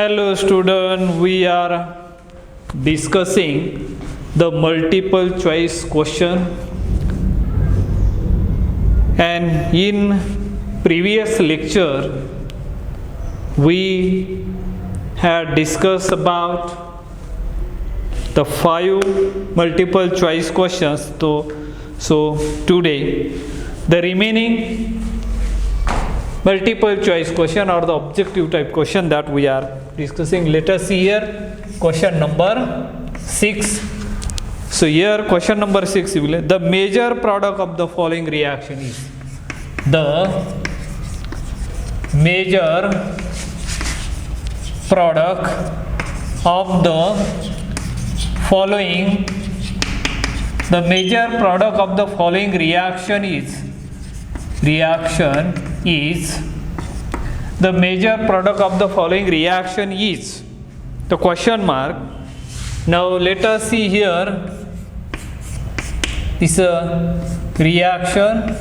Hello student, we are discussing the multiple choice question, and in previous lecture we had discussed about the 5 multiple choice questions. So today the remaining multiple choice question or the objective type question that we are discussing. Let us see here question number 6. So here question number 6, the major product of the following reaction is the major product of the following the major product of the following reaction is the major product of the following reaction is the question mark. Now let us see here this reaction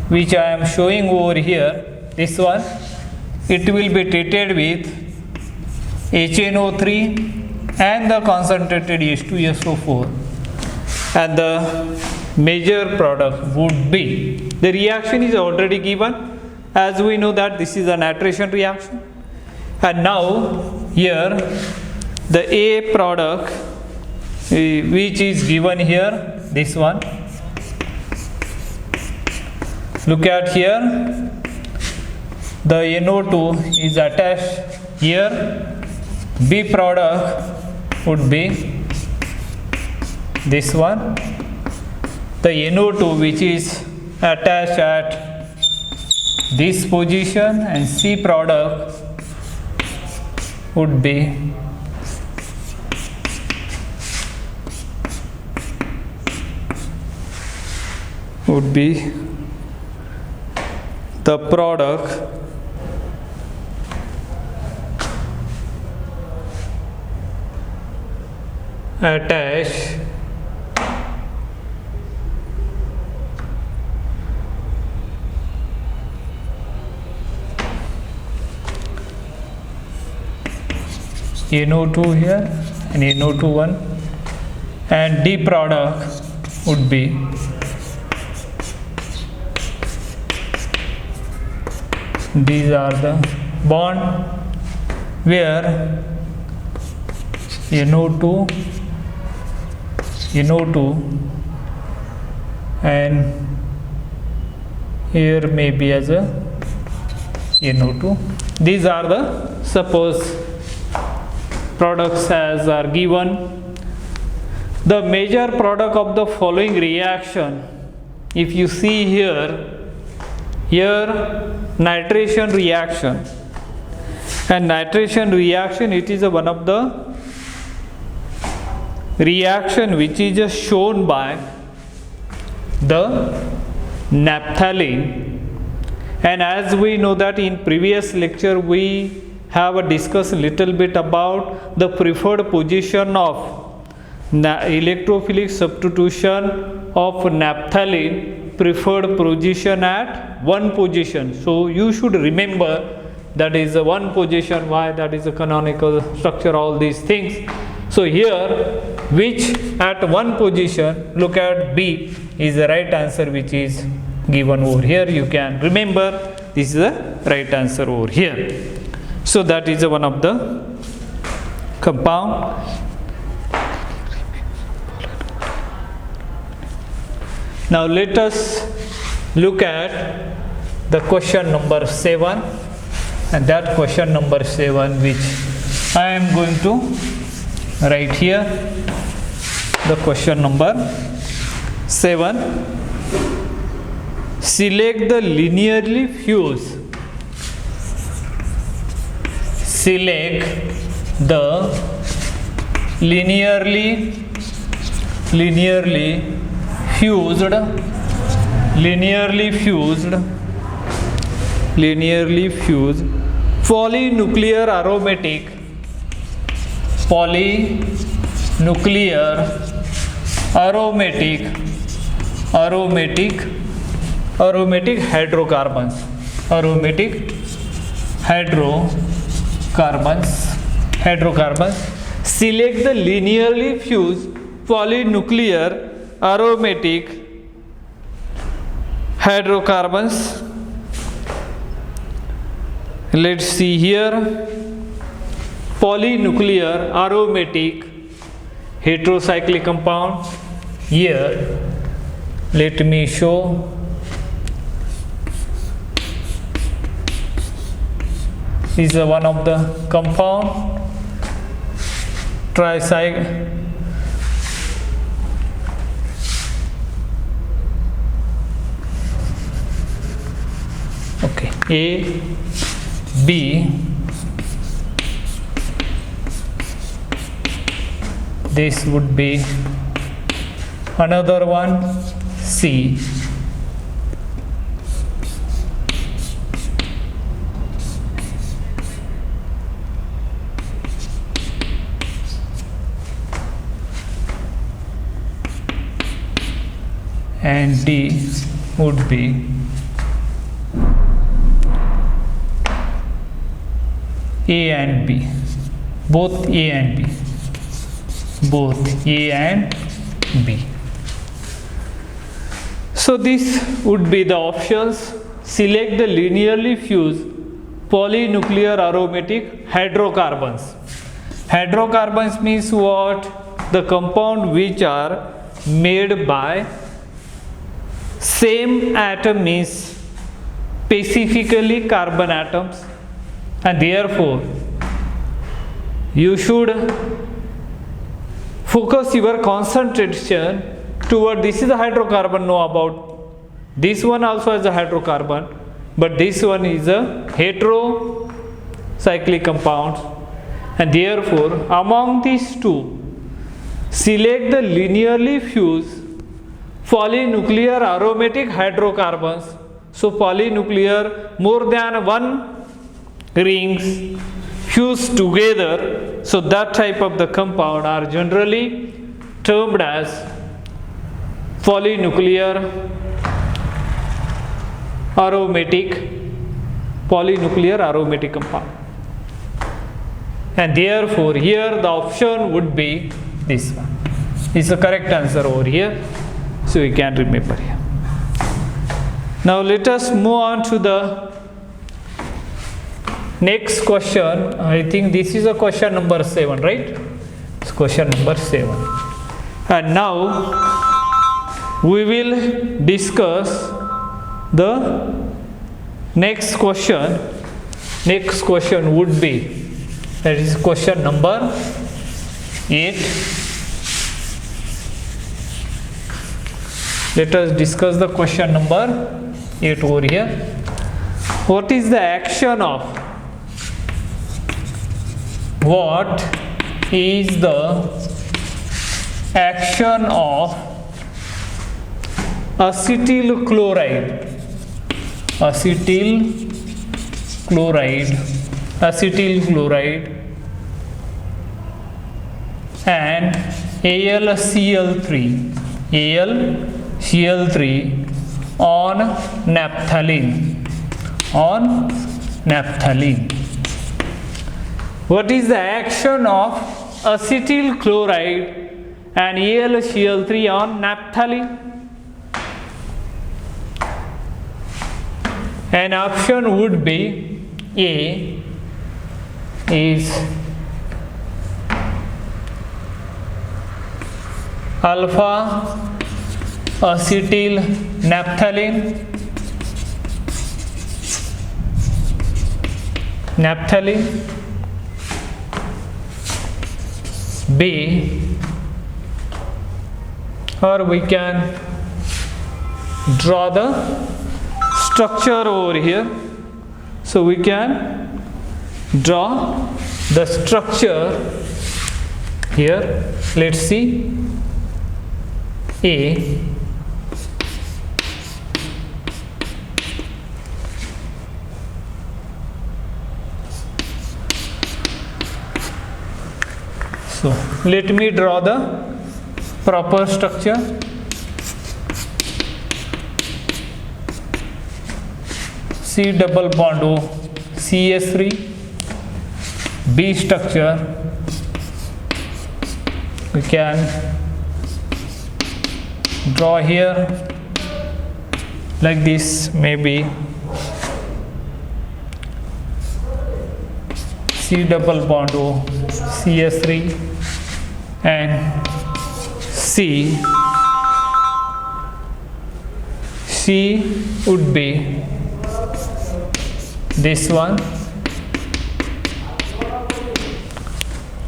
which I am showing over here. This one, it will be treated with HNO3 and the concentrated H2SO4, and the major product would be, the reaction is already given, as we know that this is a nitration reaction. And now here the A product which is given here, this one, look at here, the NO2 is attached here. B product would be this one, the NO2 which is attached at this position, and C product would be the product attached NO2 here and NO2 one, and D product would be these are the bond where NO2 and here may be as a NO2. These are the suppose products as are given. The major product of the following reaction, if you see here nitration reaction, and nitration reaction, it is one of the reaction which is just shown by the naphthalene. And as we know that in previous lecture we have discussed a little bit about the preferred position of electrophilic substitution of naphthalene, preferred position at 1 position. So you should remember that is a 1 position, why that is a canonical structure, all these things. So here which at 1 position, look at B is the right answer which is given over here. You can remember this is the right answer over here. So that is one of the compound. Now let us look at the question number 7, and that question number 7 which I am going to write here. The question number 7, select the linearly fused. Select the linearly fused polynuclear aromatic hydrocarbons hydrocarbons. Select the linearly fused polynuclear aromatic hydrocarbons. Let's see here, polynuclear aromatic heterocyclic compound. Here let me show. This is one of the compound, tricycle. Okay, A, B, this would be another one, C, and D would be A and B, both A and B, both A and B. So this would be the options. Select the linearly fused polynuclear aromatic hydrocarbons. Hydrocarbons means what? The compound which are made by same atom, means specifically carbon atoms, and therefore you should focus your concentration toward this is a hydrocarbon, know about this one also as a hydrocarbon, but this one is a heterocyclic compound, and therefore among these two select the linearly fused polynuclear aromatic hydrocarbons. So polynuclear, more than one rings fused together, so that type of the compound are generally termed as polynuclear aromatic compound, and therefore here the option would be this one is the correct answer over here, so you can remember here. Now let us move on to the next question. I think this is a question number 7, right? It's question number 7. And now we will discuss the next question. Next question would be, that is question number 8. Let us discuss the question number 8 over here. What is the action of, what is the action of acetyl chloride and AlCl3 on naphthalene. What is the action of acetyl chloride and AlCl3 on naphthalene? An option would be A is alpha acetyl naphthalene, B, or we can draw the structure over here. So we can draw the structure here. Let's see. A, so let me draw the proper structure. C double bond O, CH3, B structure we can draw here like this, maybe C double bond O, CH3 and C would be this one.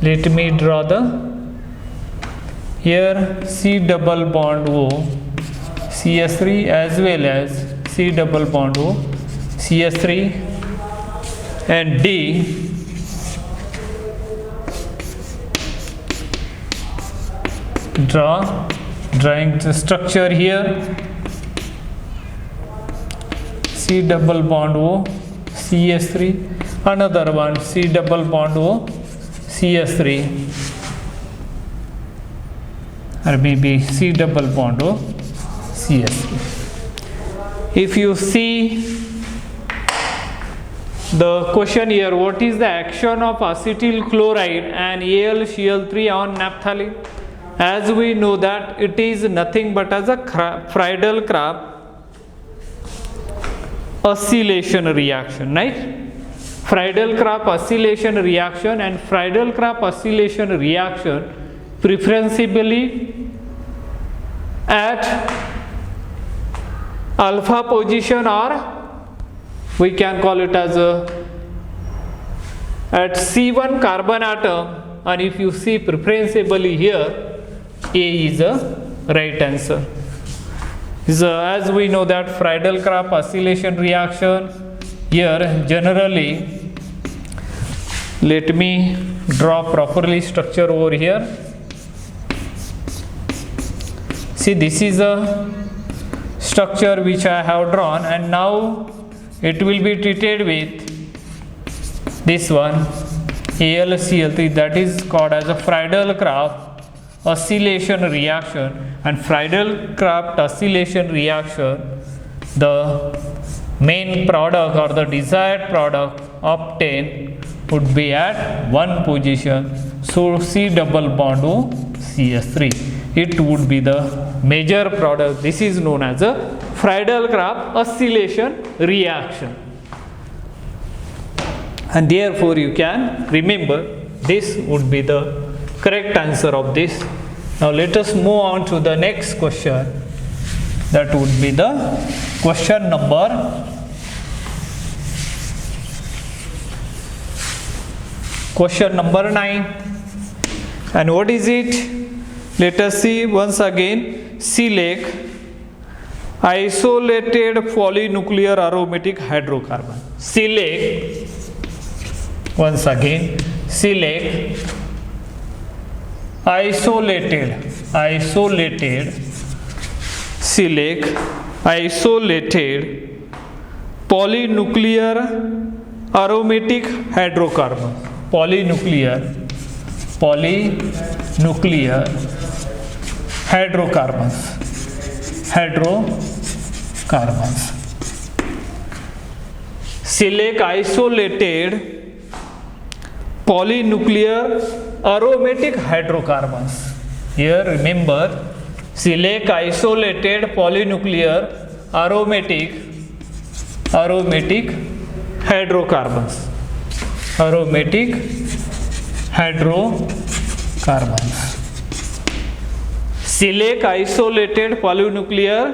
Let me draw here C double bond O, CH3 as well as C double bond O, CH3 and D drawing the structure here. C double bond O, CH3, another one C double bond O, CH3, or maybe C double bond O, CH3. If you see the question here, what is the action of acetyl chloride and AlCl3 on naphthalene? As we know that it is nothing but as a Friedel-Crafts acylation reaction, right? Friedel-Crafts acylation reaction, and Friedel-Crafts acylation reaction preferentially at alpha position, or we can call it as at C1 carbon atom, and if you see preferentially here, A is a right answer. As we know that Friedel-Crafts acylation reaction here generally, let me draw properly structure over here. See, this is a structure which I have drawn, and now it will be treated with this one AlCl3, that is called as a Friedel-Crafts acylation reaction. And Friedel-Crafts acylation reaction, the main product or the desired product obtained would be at one position, so C double bond O, CH3, it would be the major product. This is known as a Friedel-Crafts acylation reaction, and therefore you can remember this would be the correct answer of this. Now let us move on to the next question. That would be the question number 9. And what is it? Let us see once again. Select isolated polynuclear aromatic hydrocarbon. Select once again. Select isolated polynuclear aromatic hydrocarbon. Polynuclear hydrocarbons. Select isolated polynuclear aromatic hydrocarbons. Here remember, select isolated polynuclear aromatic hydrocarbons. Select isolated polynuclear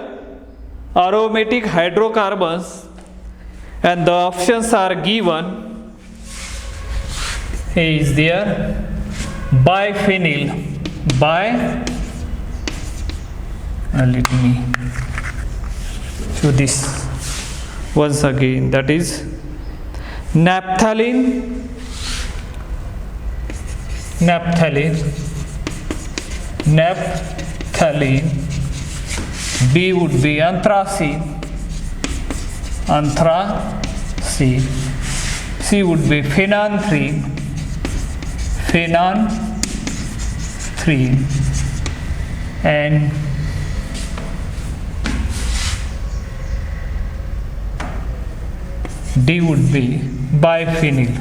aromatic hydrocarbons, and the options are given. Is there biphenyl, let me show this once again, that is naphthalene, B would be anthracene, C would be phenanthrene, and D would be biphenyl.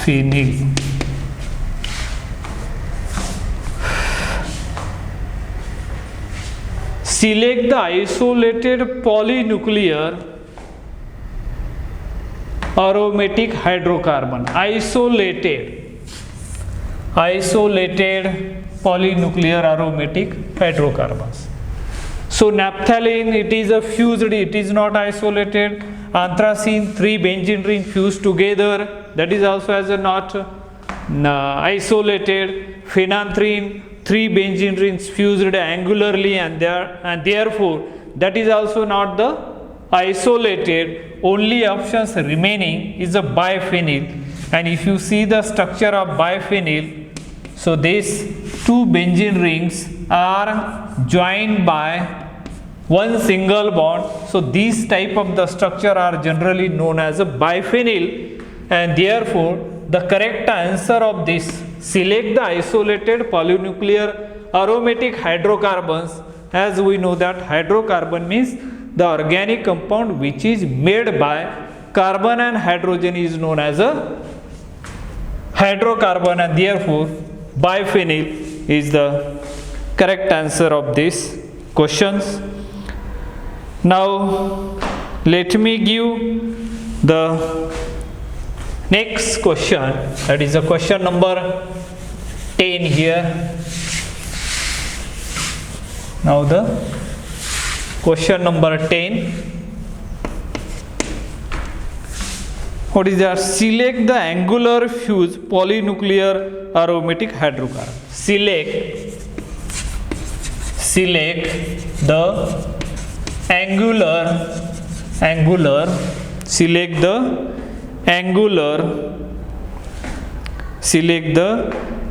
phenyl. Select the isolated polynuclear aromatic hydrocarbon. Isolated polynuclear aromatic hydrocarbons. So naphthalene, it is a fused, it is not isolated. Anthracene, 3 benzene ring fused together, that is also as a not isolated. Phenanthrene, 3 benzene rings fused angularly, and therefore that is also not the isolated. Only options remaining is a biphenyl. And if you see the structure of biphenyl, so these 2 benzene rings are joined by one single bond. So these type of the structure are generally known as a biphenyl, and therefore the correct answer of this, select the isolated polynuclear aromatic hydrocarbons. As we know that hydrocarbon means the organic compound which is made by carbon and hydrogen is known as a hydrocarbon, and therefore biphenyl is the correct answer of these questions. Now let me give the next question, that is a question number 10 here. Now the question number 10, what is that? Select the angular fused polynuclear aromatic hydrocarbon. Select the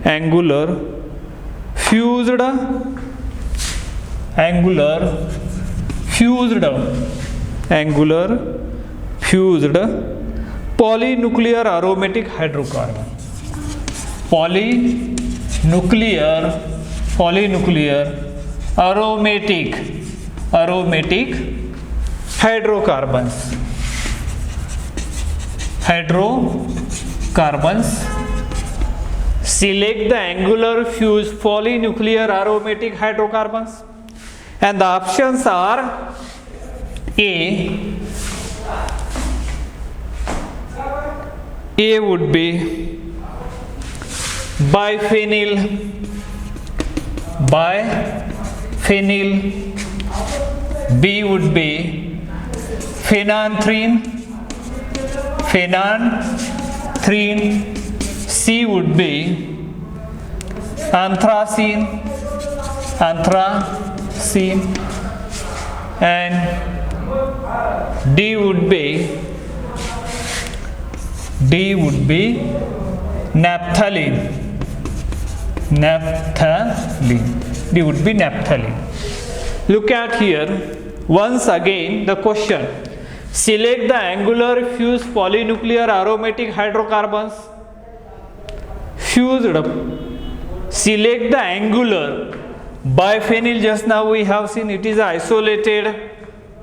angular fused polynuclear aromatic hydrocarbon. Polynuclear aromatic hydrocarbons. Select the angular fused polynuclear aromatic hydrocarbons, and the options are A would be biphenyl, B would be phenanthrene, C would be anthracene, and D would be naphthalene. D would be naphthalene. Look at here once again the question. Select the angular fused polynuclear aromatic hydrocarbons. Select the angular. Biphenyl, just now we have seen it is isolated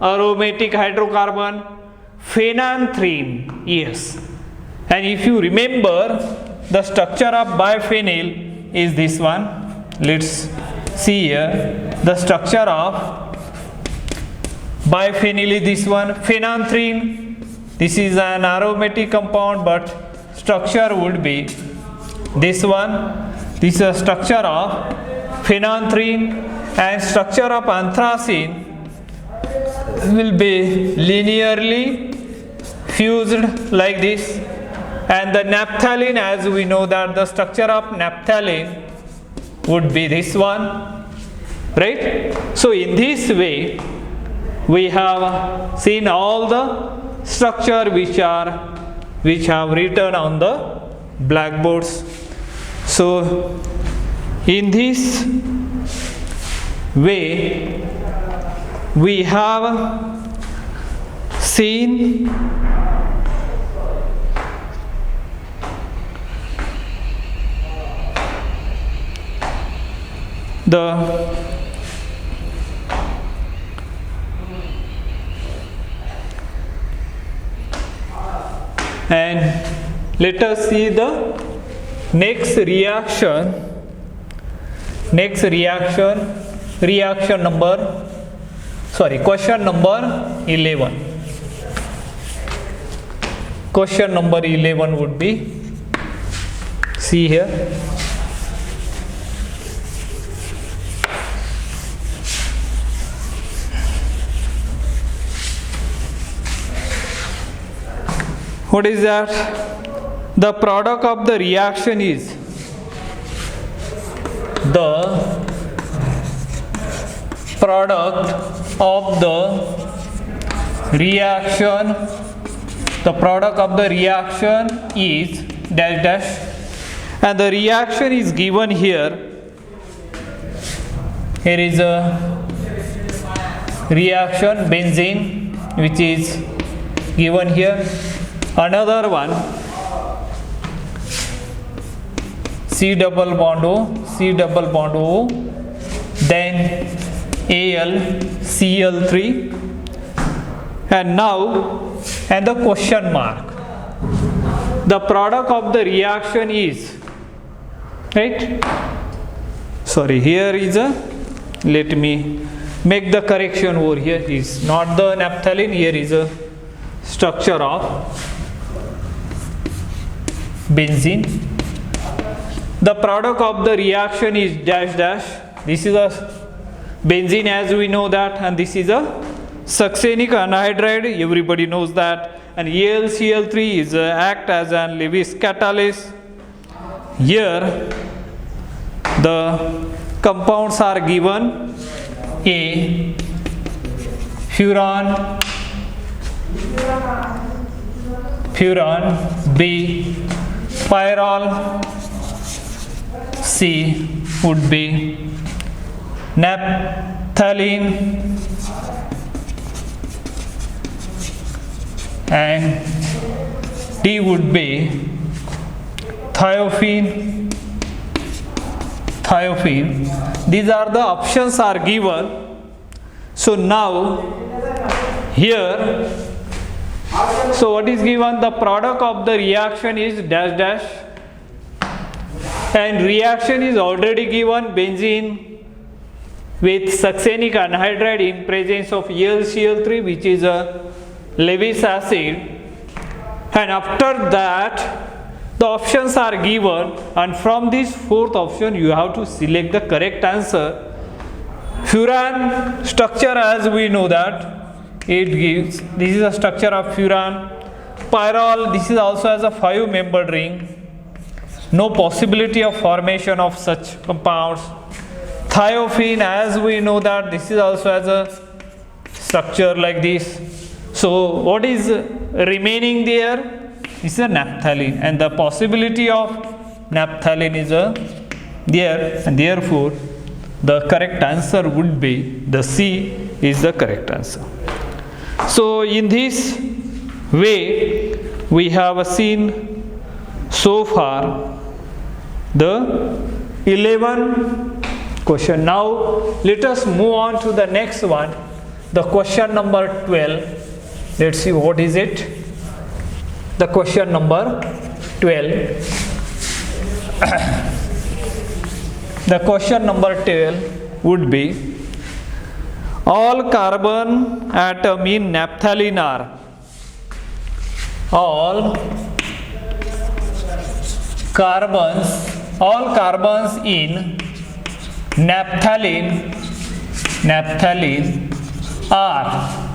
aromatic hydrocarbon. Phenanthrene, yes. And if you remember, the structure of biphenyl is this one. Let's see here. The structure of biphenyl is this one. Phenanthrene, this is an aromatic compound, but structure would be this one. This is a structure of phenanthrene, and structure of anthracene will be linearly fused like this. And the naphthalene, as we know that the structure of naphthalene would be this one, right? So in this way we have seen all the structure which have written on the blackboards. So in this way we have seen and let us see the next reaction. Question number 11. Question number 11 would be, see here, what is that? The product of the reaction is is dash dash, and the reaction is given here. Here is a reaction benzene which is given here. Another one, C double bond O, then AlCl3, and the question mark. The product of the reaction is, right? Sorry, here is a, let me make the correction over here, is not the naphthalene, here is a structure of benzene. The product of the reaction is dash dash. This is a benzene as we know that, and this is a succinic anhydride, everybody knows that, and AlCl3 is act as an Lewis catalyst. Here the compounds are given: A, furan, B, pyrrole, C would be naphthalene, and D would be thiophene. These are the options are given. So now here, so what is given? The product of the reaction is dash dash, and reaction is already given: benzene with succinic anhydride in presence of AlCl3, which is a Lewis acid, and after that the options are given, and from this fourth option you have to select the correct answer. Furan structure, as we know that it gives, this is a structure of furan. Pyrrole, this is also as a 5-membered ring, no possibility of formation of such compounds. Thiophene, as we know that this is also as a structure like this. So what is remaining there? This is a naphthalene, and the possibility of naphthalene is there, and therefore the correct answer would be the C is the correct answer. So in this way we have seen so far the 11 question. Now let us move on to the next one, the question number 12. Let's see what is it. The question number 12. The question number 12 would be, all carbon atom in naphthalene are, all carbons in naphthalene are,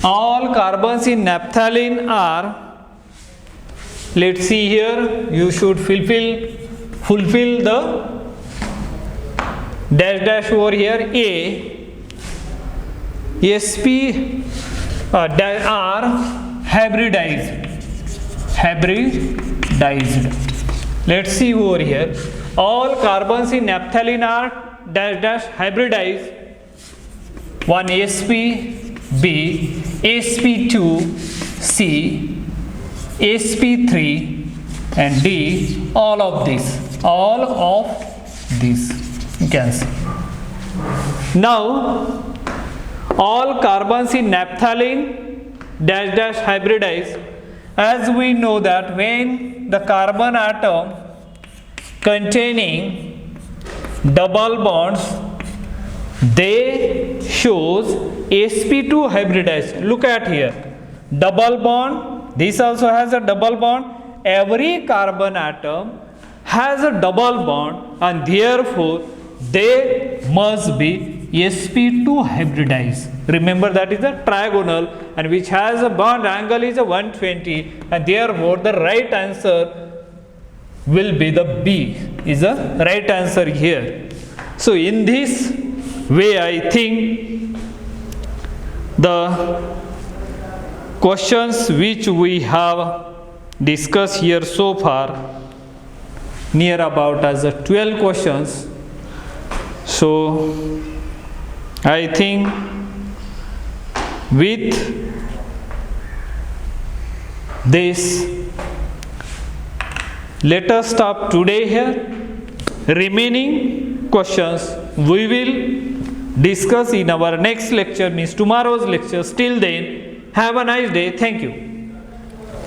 all carbons in naphthalene are, let's see here, you should fulfill the dash dash over here. A, Sp are hybridized. Let's see over here, all carbons in naphthalene are dash dash hybridized. One Sp, B, Sp2, C, Sp3, and D, all of this you can see. Now all carbons in naphthalene dash dash hybridized, As we know that when the carbon atom containing double bonds, they shows sp2 hybridized. Look at here, double bond, this also has a double bond. Every carbon atom has a double bond and therefore they must be sp2 hybridized. Remember that is a trigonal and which has a bond angle is a 120 and therefore the right answer will be the B is the right answer here. So in this way I think the questions which we have discussed here so far near about as a 12 questions. So I think with this let us stop today here. Remaining questions we will discuss in our next lecture, means tomorrow's lecture. Till then, have a nice day. Thank you.